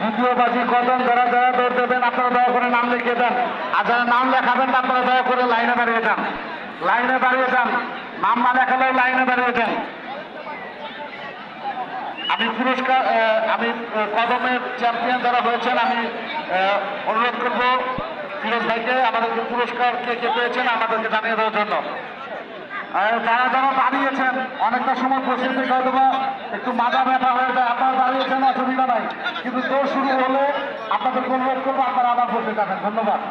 দ্বিতীয় বাজি কদম যারা যারা দৌড় দেবেন আপনারা দয়া করে নাম লিখিয়ে দেন, আর যারা নাম লেখাবেন না আপনারা দয়া করে লাইনে দাঁড়িয়ে যান, লাইনে দাঁড়িয়ে যান, নাম না লেখালেও লাইনে দাঁড়িয়ে যান। আমি পুরস্কার আমি কদমের চ্যাম্পিয়ন যারা হয়েছেন আমি অনুরোধ করব ফিরোজ ভাইকে আমাদেরকে পুরস্কার কে কে পেয়েছেন আমাদেরকে জানিয়ে দেওয়ার জন্য। যারা যারা দাঁড়িয়েছেন অনেকটা সময় বসে থেকে হয়তো একটু মাজা ব্যথা হয়ে যায়, আপনারা দাঁড়িয়েছেন অসুবিধা নাই, কিন্তু দৌড় শুরু হলে আপনাদেরকে অনুরোধ করবো আপনারা আবার বসে যাবেন। ধন্যবাদ।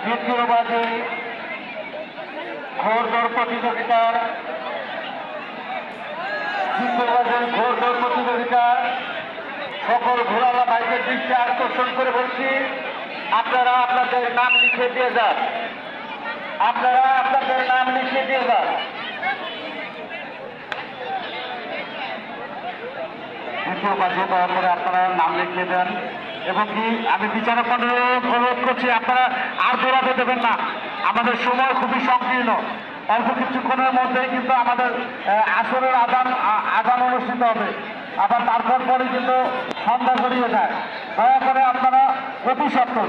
দ্বিতীয় বাজে ঘোড়দৌড় প্রতিযোগিতার সকল ঘোড়ালা ভাইদের দৃষ্টি আকর্ষণ করে বলছি, আপনারা আপনাদের নাম লিখে দিয়ে যান, আপনারা আপনাদের নাম লিখে দিয়ে যান। দ্বিতীয় বাজে দয়া করে আপনারা নাম লিখে দেন এবং কি আমি বিচারক মণ্ডলীর অনুরোধ করছি আপনারা আর দৌড়াতে দেবেন না, আমাদের সময় খুবই সংকীর্ণ, অল্প কিছুক্ষণের মধ্যেই কিন্তু আমাদের আসরের আজান অনুষ্ঠিত হবে, আবার তারপর পরে কিন্তু সন্ধ্যা গড়িয়ে যায়। দয়া করে আপনারা অতি সত্তর